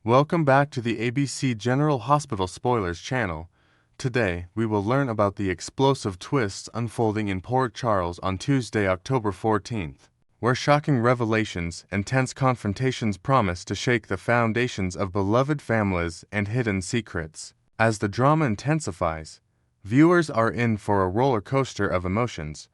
Welcome back to the ABC General Hospital Spoilers channel. Today, we will learn about the explosive twists unfolding in Port Charles on Tuesday, October 14th, where shocking revelations and tense confrontations promise to shake the foundations of beloved families and hidden secrets. As the drama intensifies, viewers are in for a roller coaster of emotions,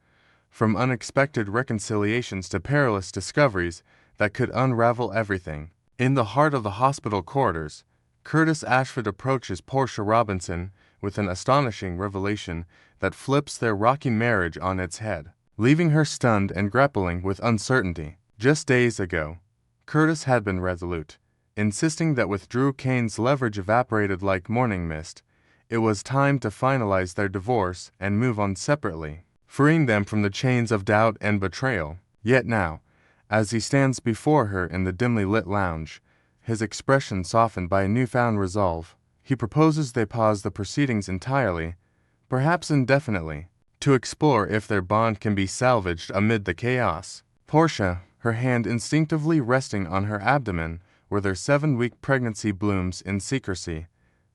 from unexpected reconciliations to perilous discoveries that could unravel everything. In the heart of the hospital corridors, Curtis Ashford approaches Portia Robinson with an astonishing revelation that flips their rocky marriage on its head, leaving her stunned and grappling with uncertainty. Just days ago, Curtis had been resolute, insisting that with Drew Kane's leverage evaporated like morning mist, it was time to finalize their divorce and move on separately, freeing them from the chains of doubt and betrayal. Yet now, as he stands before her in the dimly lit lounge, his expression softened by a newfound resolve, he proposes they pause the proceedings entirely, perhaps indefinitely, to explore if their bond can be salvaged amid the chaos. Portia, her hand instinctively resting on her abdomen where their 7-week pregnancy blooms in secrecy,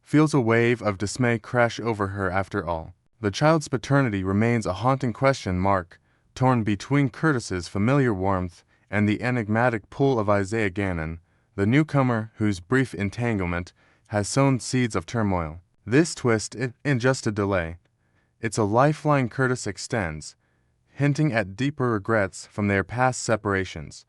feels a wave of dismay crash over her after all. The child's paternity remains a haunting question mark, torn between Curtis's familiar warmth and the enigmatic pull of Isaiah Gannon, the newcomer whose brief entanglement has sown seeds of turmoil. This twist in just a delay. It's a lifeline Curtis extends, hinting at deeper regrets from their past separations,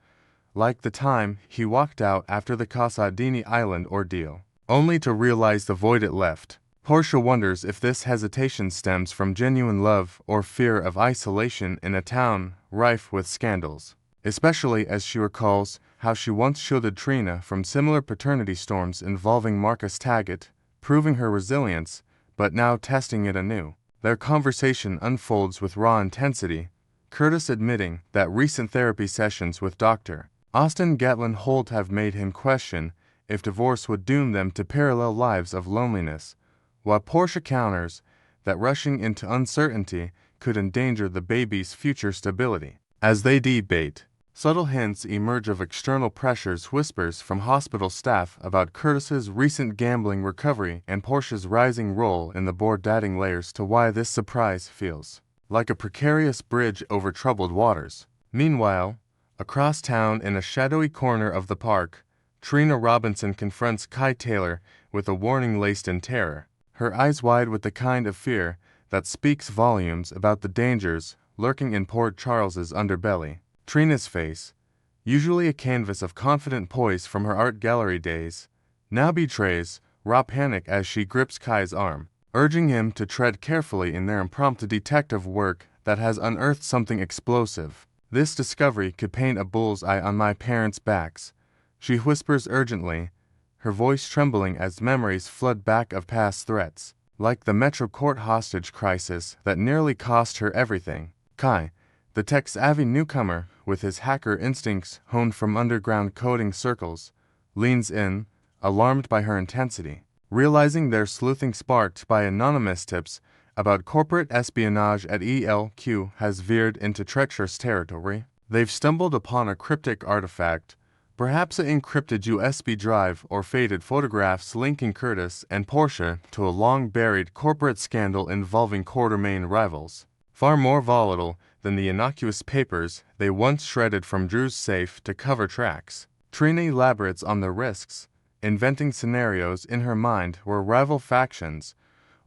like the time he walked out after the Casadini Island ordeal, only to realize the void it left. Portia wonders if this hesitation stems from genuine love or fear of isolation in a town rife with scandals, especially as she recalls how she once shielded Trina from similar paternity storms involving Marcus Taggett, proving her resilience, but now testing it anew. Their conversation unfolds with raw intensity, Curtis admitting that recent therapy sessions with Dr. Austin Gatlin Holt have made him question if divorce would doom them to parallel lives of loneliness, while Portia counters that rushing into uncertainty could endanger the baby's future stability. As they debate, subtle hints emerge of external pressures, whispers from hospital staff about Curtis's recent gambling recovery and Portia's rising role in the board, adding layers to why this surprise feels like a precarious bridge over troubled waters. Meanwhile, across town in a shadowy corner of the park, Trina Robinson confronts Kai Taylor with a warning laced in terror, her eyes wide with the kind of fear that speaks volumes about the dangers lurking in Port Charles's underbelly. Trina's face, usually a canvas of confident poise from her art gallery days, now betrays raw panic as she grips Kai's arm, urging him to tread carefully in their impromptu detective work that has unearthed something explosive. This discovery could paint a bullseye on my parents' backs, she whispers urgently, her voice trembling as memories flood back of past threats, like the Metro Court hostage crisis that nearly cost her everything. Kai, the tech-savvy newcomer with his hacker instincts honed from underground coding circles, leans in, alarmed by her intensity. Realizing their sleuthing sparked by anonymous tips about corporate espionage at ELQ has veered into treacherous territory, they've stumbled upon a cryptic artifact, perhaps an encrypted USB drive or faded photographs linking Curtis and Portia to a long-buried corporate scandal involving Quartermain rivals, far more volatile than the innocuous papers they once shredded from Drew's safe to cover tracks. Trina elaborates on the risks, inventing scenarios in her mind where rival factions,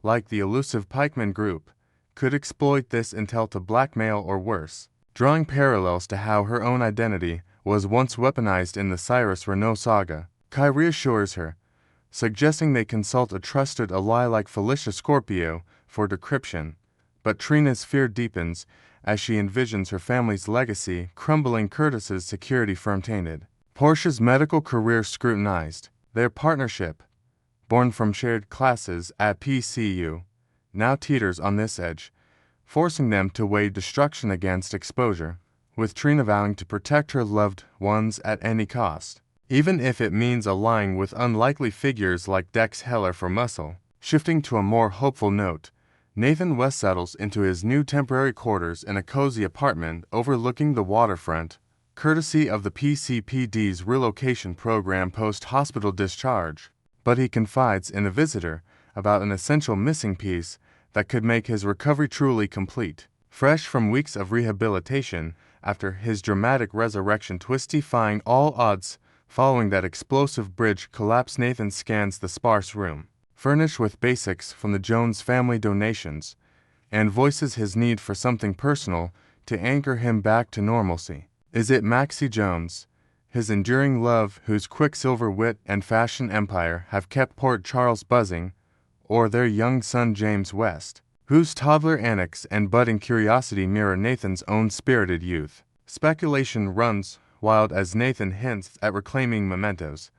like the elusive Pikeman Group, could exploit this intel to blackmail or worse, drawing parallels to how her own identity was once weaponized in the Cyrus Renault saga. Kai reassures her, suggesting they consult a trusted ally like Felicia Scorpio for decryption, but Trina's fear deepens as she envisions her family's legacy crumbling, Curtis's security firm tainted, Portia's medical career scrutinized. Their partnership, born from shared classes at PCU, now teeters on this edge, forcing them to weigh destruction against exposure, with Trina vowing to protect her loved ones at any cost, even if it means allying with unlikely figures like Dex Heller for muscle. Shifting to a more hopeful note, Nathan West settles into his new temporary quarters in a cozy apartment overlooking the waterfront, courtesy of the PCPD's relocation program post-hospital discharge, but he confides in a visitor about an essential missing piece that could make his recovery truly complete. Fresh from weeks of rehabilitation after his dramatic resurrection twist defying all odds following that explosive bridge collapse, Nathan scans the sparse room, furnished with basics from the Jones family donations, and voices his need for something personal to anchor him back to normalcy. Is it Maxie Jones, his enduring love whose quicksilver wit and fashion empire have kept Port Charles buzzing, or their young son James West, whose toddler antics and budding curiosity mirror Nathan's own spirited youth? Speculation runs wild as Nathan hints at reclaiming mementos,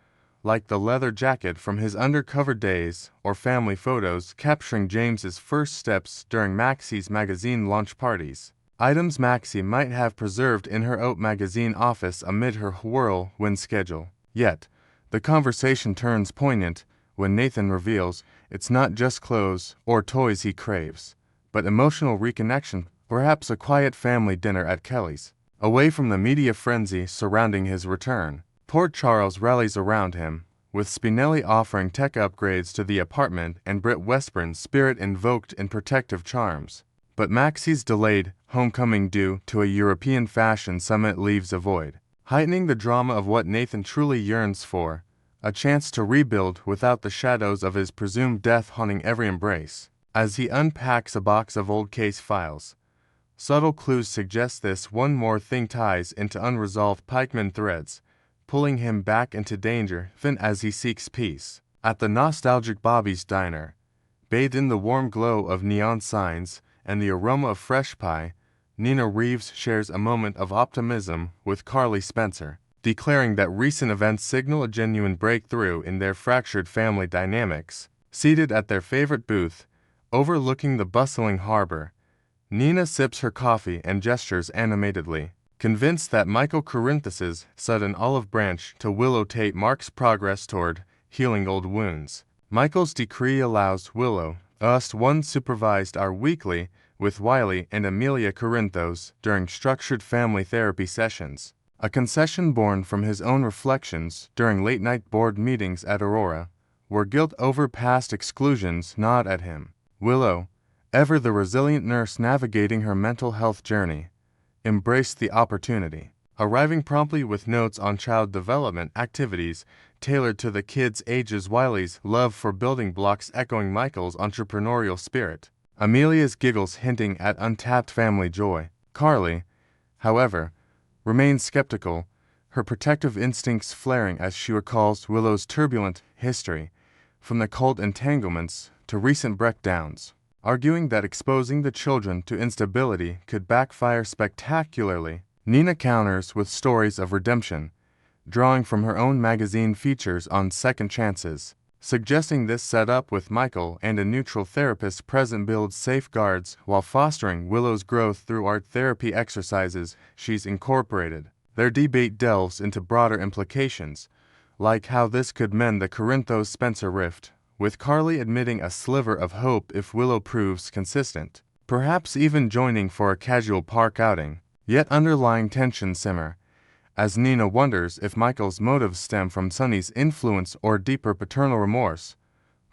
like the leather jacket from his undercover days or family photos capturing James's first steps during Maxie's magazine launch parties. Items Maxie might have preserved in her Out magazine office amid her whirlwind schedule. Yet, the conversation turns poignant when Nathan reveals it's not just clothes or toys he craves, but emotional reconnection, perhaps a quiet family dinner at Kelly's. Away from the media frenzy surrounding his return, Port Charles rallies around him, with Spinelli offering tech upgrades to the apartment and Britt Westburn's spirit invoked in protective charms. But Maxie's delayed homecoming due to a European fashion summit leaves a void, heightening the drama of what Nathan truly yearns for, a chance to rebuild without the shadows of his presumed death haunting every embrace. As he unpacks a box of old case files, subtle clues suggest this one more thing ties into unresolved pikeman threads, pulling him back into danger even as he seeks peace. At the nostalgic Bobby's Diner, bathed in the warm glow of neon signs and the aroma of fresh pie, Nina Reeves shares a moment of optimism with Carly Spencer, declaring that recent events signal a genuine breakthrough in their fractured family dynamics. Seated at their favorite booth, overlooking the bustling harbor, Nina sips her coffee and gestures animatedly, convinced that Michael Corinthus's sudden olive branch to Willow Tate marks progress toward healing old wounds. Michael's decree allows Willow, us one supervised our weekly with Wiley and Amelia Corinthos during structured family therapy sessions, a concession born from his own reflections during late-night board meetings at Aurora, where guilt over past exclusions gnawed at him. Willow, ever the resilient nurse navigating her mental health journey, embraced the opportunity, arriving promptly with notes on child development activities tailored to the kids' ages. Wiley's love for building blocks echoing Michael's entrepreneurial spirit, Amelia's giggles hinting at untapped family joy. Carly, however, remains skeptical, her protective instincts flaring as she recalls Willow's turbulent history, from the cult entanglements to recent breakdowns, arguing that exposing the children to instability could backfire spectacularly. Nina counters with stories of redemption, drawing from her own magazine features on second chances, suggesting this setup with Michael and a neutral therapist present builds safeguards while fostering Willow's growth through art therapy exercises she's incorporated. Their debate delves into broader implications, like how this could mend the Corinthos-Spencer rift, with Carly admitting a sliver of hope if Willow proves consistent, perhaps even joining for a casual park outing. Yet underlying tensions simmer, as Nina wonders if Michael's motives stem from Sonny's influence or deeper paternal remorse,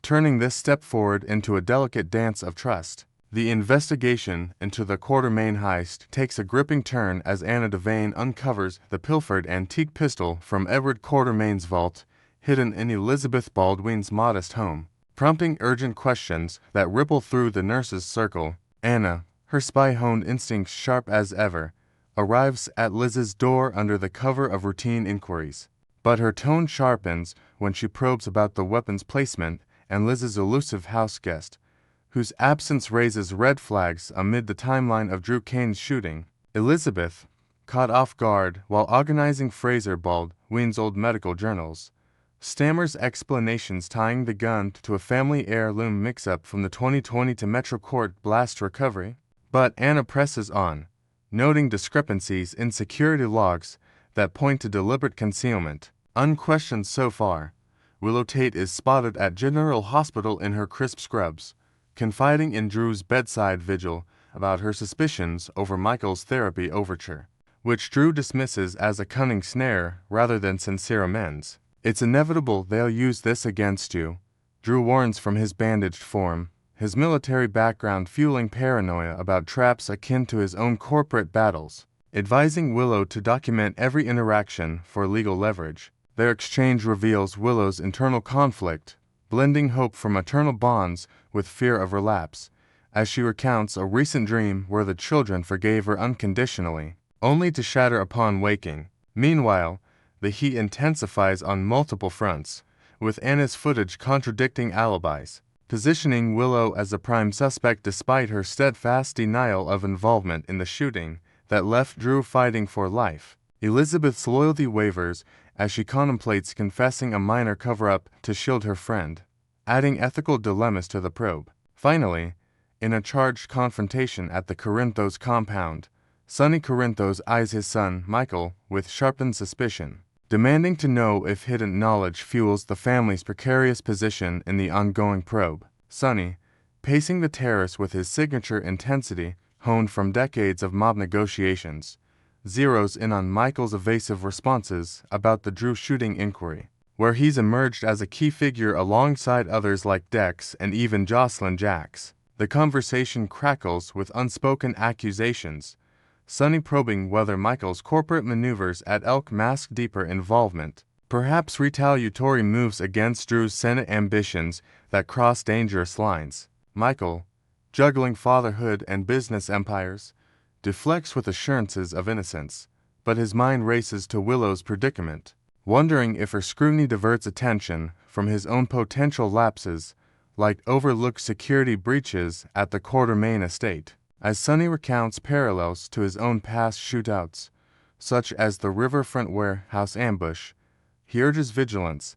turning this step forward into a delicate dance of trust. The investigation into the Quartermain heist takes a gripping turn as Anna Devane uncovers the pilfered antique pistol from Edward Quartermain's vault, hidden in Elizabeth Baldwin's modest home, prompting urgent questions that ripple through the nurse's circle. Anna, her spy-honed instincts sharp as ever, arrives at Liz's door under the cover of routine inquiries, but her tone sharpens when she probes about the weapon's placement and Liz's elusive house guest, whose absence raises red flags amid the timeline of Drew Kane's shooting. Elizabeth, caught off guard while organizing Fraser Baldwin's old medical journals, stammers explanations tying the gun to a family heirloom mix-up from the 2020 Metro Court blast recovery. But Anna presses on, noting discrepancies in security logs that point to deliberate concealment. Unquestioned so far, Willow Tate is spotted at General Hospital in her crisp scrubs, confiding in Drew's bedside vigil about her suspicions over Michael's therapy overture. which Drew dismisses as a cunning snare rather than sincere amends. "It's inevitable they'll use this against you," Drew warns from his bandaged form, his military background fueling paranoia about traps akin to his own corporate battles, advising Willow to document every interaction for legal leverage. Their exchange reveals Willow's internal conflict, blending hope for maternal bonds with fear of relapse, as she recounts a recent dream where the children forgave her unconditionally, only to shatter upon waking. Meanwhile, the heat intensifies on multiple fronts, with Anna's footage contradicting alibis, positioning Willow as a prime suspect despite her steadfast denial of involvement in the shooting that left Drew fighting for life. Elizabeth's loyalty wavers as she contemplates confessing a minor cover-up to shield her friend, adding ethical dilemmas to the probe. Finally, in a charged confrontation at the Corinthos compound, Sonny Corinthos eyes his son, Michael, with sharpened suspicion, demanding to know if hidden knowledge fuels the family's precarious position in the ongoing probe. Sonny, pacing the terrace with his signature intensity honed from decades of mob negotiations, zeroes in on Michael's evasive responses about the Drew shooting inquiry, where he's emerged as a key figure alongside others like Dex and even Jocelyn Jacks. The conversation crackles with unspoken accusations, Sonny probing whether Michael's corporate maneuvers at Elk mask deeper involvement, perhaps retaliatory moves against Drew's Senate ambitions that cross dangerous lines. Michael, juggling fatherhood and business empires, deflects with assurances of innocence, but his mind races to Willow's predicament, wondering if her scrutiny diverts attention from his own potential lapses, like overlooked security breaches at the Quartermain estate. As Sonny recounts parallels to his own past shootouts, such as the Riverfront warehouse ambush, he urges vigilance,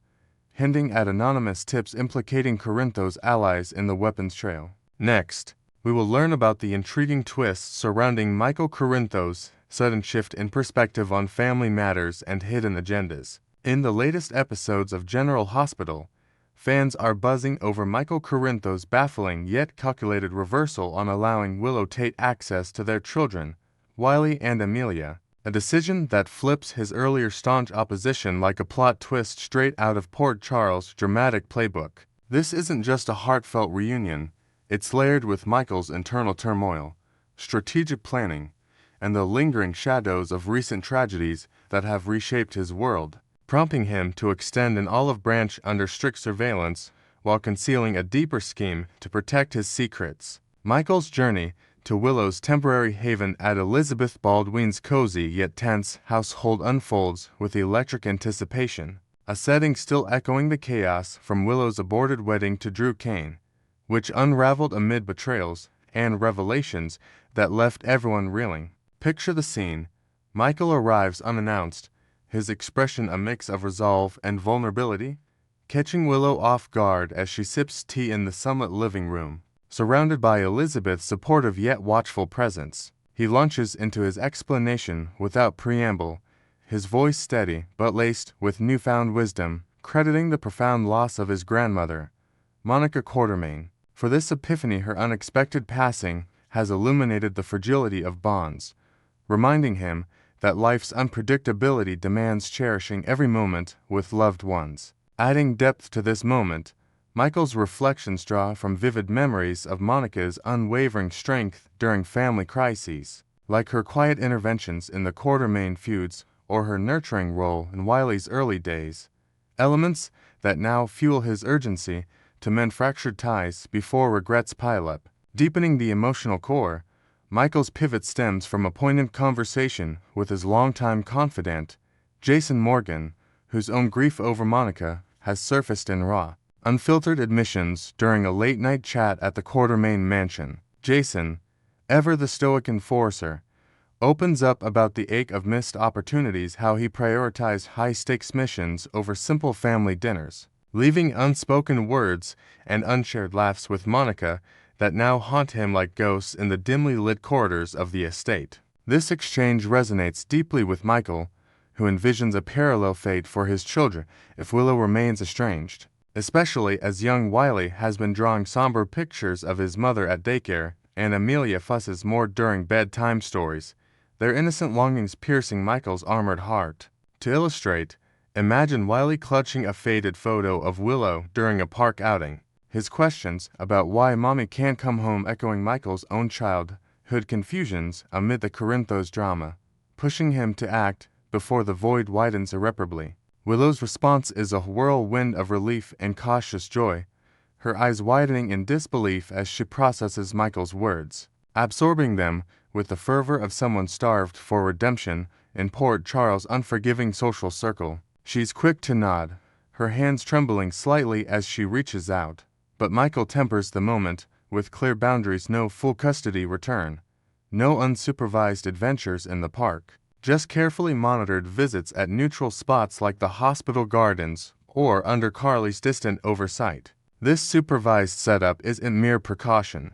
hinting at anonymous tips implicating Corinthos' allies in the weapons trail. Next, we will learn about the intriguing twists surrounding Michael Corinthos' sudden shift in perspective on family matters and hidden agendas. In the latest episodes of General Hospital, fans are buzzing over Michael Corinthos' baffling yet calculated reversal on allowing Willow Tate access to their children, Wiley and Amelia, a decision that flips his earlier staunch opposition like a plot twist straight out of Port Charles' dramatic playbook. This isn't just a heartfelt reunion, it's layered with Michael's internal turmoil, strategic planning, and the lingering shadows of recent tragedies that have reshaped his world, prompting him to extend an olive branch under strict surveillance while concealing a deeper scheme to protect his secrets. Michael's journey to Willow's temporary haven at Elizabeth Baldwin's cozy yet tense household unfolds with electric anticipation, a setting still echoing the chaos from Willow's aborted wedding to Drew Cain, which unraveled amid betrayals and revelations that left everyone reeling. Picture the scene. Michael arrives unannounced, his expression a mix of resolve and vulnerability, catching Willow off guard as she sips tea in the sunlit living room. Surrounded by Elizabeth's supportive yet watchful presence, he launches into his explanation without preamble, his voice steady but laced with newfound wisdom, crediting the profound loss of his grandmother, Monica Quartermain. For this epiphany, her unexpected passing has illuminated the fragility of bonds, reminding him that life's unpredictability demands cherishing every moment with loved ones. Adding depth to this moment, Michael's reflections draw from vivid memories of Monica's unwavering strength during family crises, like her quiet interventions in the Quartermain feuds or her nurturing role in Wiley's early days, elements that now fuel his urgency to mend fractured ties before regrets pile up. Deepening the emotional core, Michael's pivot stems from a poignant conversation with his longtime confidant, Jason Morgan, whose own grief over Monica has surfaced in raw, unfiltered admissions during a late-night chat at the Quartermain mansion. Jason, ever the stoic enforcer, opens up about the ache of missed opportunities, how he prioritized high-stakes missions over simple family dinners, leaving unspoken words and unshared laughs with Monica that now haunt him like ghosts in the dimly lit corridors of the estate. This exchange resonates deeply with Michael, who envisions a parallel fate for his children if Willow remains estranged, especially as young Wiley has been drawing somber pictures of his mother at daycare and Amelia fusses more during bedtime stories. their innocent longings piercing Michael's armored heart. To illustrate, imagine Wiley clutching a faded photo of Willow during a park outing, his questions about why mommy can't come home echoing Michael's own childhood confusions amid the Corinthos drama, pushing him to act before the void widens irreparably. Willow's response is a whirlwind of relief and cautious joy, her eyes widening in disbelief as she processes Michael's words, absorbing them with the fervor of someone starved for redemption in Port Charles' unforgiving social circle. She's quick to nod, her hands trembling slightly as she reaches out. But Michael tempers the moment with clear boundaries: no full custody return, no unsupervised adventures in the park, just carefully monitored visits at neutral spots like the hospital gardens or under Carly's distant oversight. This supervised setup isn't mere precaution.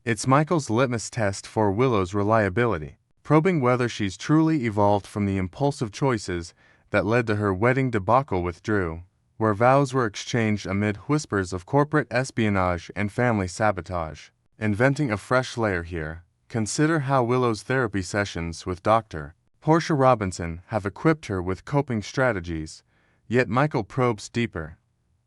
It's Michael's litmus test for Willow's reliability, probing whether she's truly evolved from the impulsive choices that led to her wedding debacle with Drew, where vows were exchanged amid whispers of corporate espionage and family sabotage. Inventing a fresh layer here, consider how Willow's therapy sessions with Dr. Portia Robinson have equipped her with coping strategies, yet Michael probes deeper,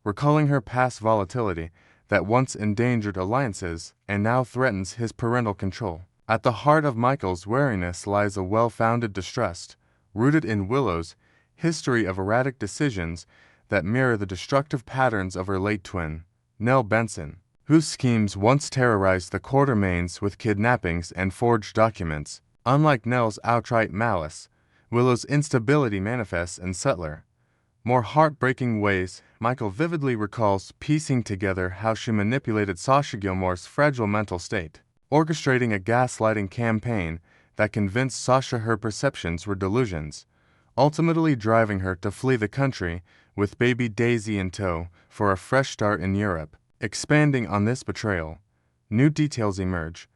recalling her past volatility that once endangered alliances and now threatens his parental control. At the heart of Michael's wariness lies a well-founded distrust, rooted in Willow's history of erratic decisions that mirror the destructive patterns of her late twin, Nell Benson, whose schemes once terrorized the Quartermaines with kidnappings and forged documents. Unlike Nell's outright malice, Willow's instability manifests in subtler, more heartbreaking ways. Michael vividly recalls piecing together how she manipulated Sasha Gilmore's fragile mental state, orchestrating a gaslighting campaign that convinced Sasha her perceptions were delusions, ultimately driving her to flee the country with baby Daisy in tow for a fresh start in Europe. Expanding on this betrayal, new details emerge.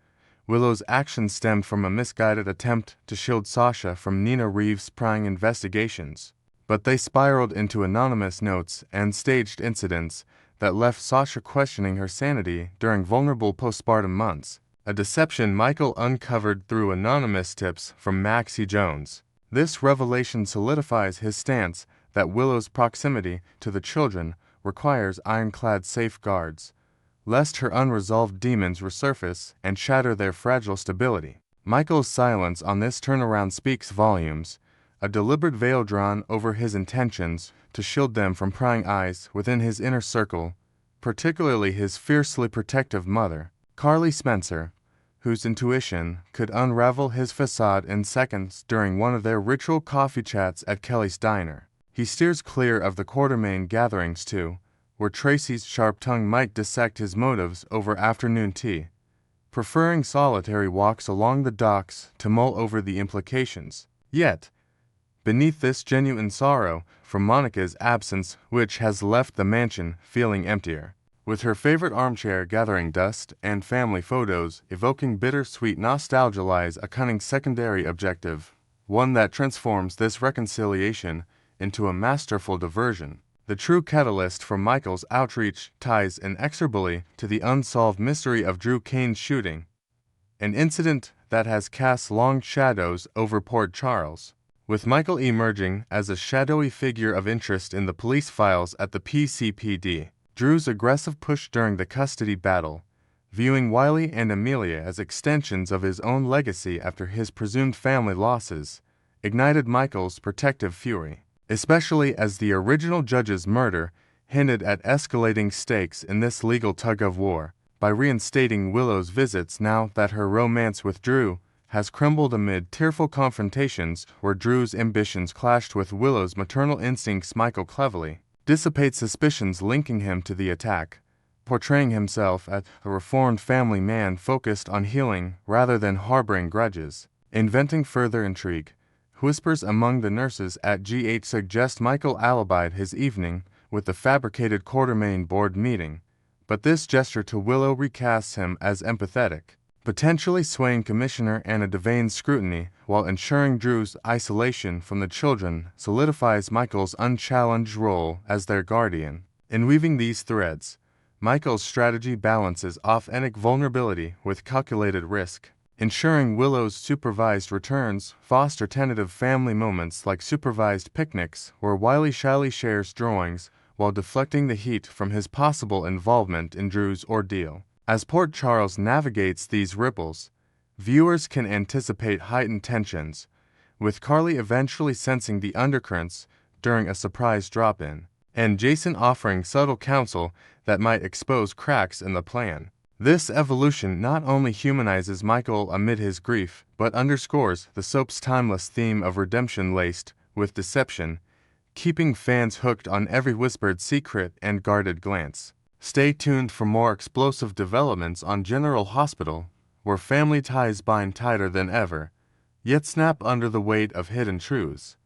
Willow's actions stemmed from a misguided attempt to shield Sasha from Nina Reeves' prying investigations, but they spiraled into anonymous notes and staged incidents that left Sasha questioning her sanity during vulnerable postpartum months, a deception Michael uncovered through anonymous tips from Maxie Jones. This revelation solidifies his stance that Willow's proximity to the children requires ironclad safeguards, lest her unresolved demons resurface and shatter their fragile stability. Michael's silence on this turnaround speaks volumes, a deliberate veil drawn over his intentions to shield them from prying eyes within his inner circle, particularly his fiercely protective mother, Carly Spencer, whose intuition could unravel his facade in seconds during one of their ritual coffee chats at Kelly's Diner. He steers clear of the Quartermaine gatherings too, where Tracy's sharp tongue might dissect his motives over afternoon tea, preferring solitary walks along the docks to mull over the implications. Yet, beneath this genuine sorrow for Monica's absence, which has left the mansion feeling emptier, with her favorite armchair gathering dust and family photos evoking bittersweet nostalgia, lies a cunning secondary objective, one that transforms this reconciliation into a masterful diversion. The true catalyst for Michael's outreach ties inexorably to the unsolved mystery of Drew Kane's shooting, an incident that has cast long shadows over Port Charles, with Michael emerging as a shadowy figure of interest in the police files at the PCPD. Drew's aggressive push during the custody battle, viewing Wiley and Amelia as extensions of his own legacy after his presumed family losses, ignited Michael's protective fury, especially as the original judge's murder hinted at escalating stakes in this legal tug-of-war. By reinstating Willow's visits now that her romance with Drew has crumbled amid tearful confrontations where Drew's ambitions clashed with Willow's maternal instincts, Michael cleverly dissipates suspicions linking him to the attack, portraying himself as a reformed family man focused on healing rather than harboring grudges. Inventing further intrigue, whispers among the nurses at GH suggest Michael alibied his evening with the fabricated Quartermaine board meeting, but this gesture to Willow recasts him as empathetic, potentially swaying Commissioner Anna Devane's scrutiny while ensuring Drew's isolation from the children solidifies Michael's unchallenged role as their guardian. In weaving these threads, Michael's strategy balances authentic vulnerability with calculated risk, ensuring Willow's supervised returns foster tentative family moments like supervised picnics where Wiley shyly shares drawings while deflecting the heat from his possible involvement in Drew's ordeal. As Port Charles navigates these ripples, viewers can anticipate heightened tensions, with Carly eventually sensing the undercurrents during a surprise drop-in, and Jason offering subtle counsel that might expose cracks in the plan. This evolution not only humanizes Michael amid his grief, but underscores the soap's timeless theme of redemption laced with deception, keeping fans hooked on every whispered secret and guarded glance. Stay tuned for more explosive developments on General Hospital, where family ties bind tighter than ever, yet snap under the weight of hidden truths.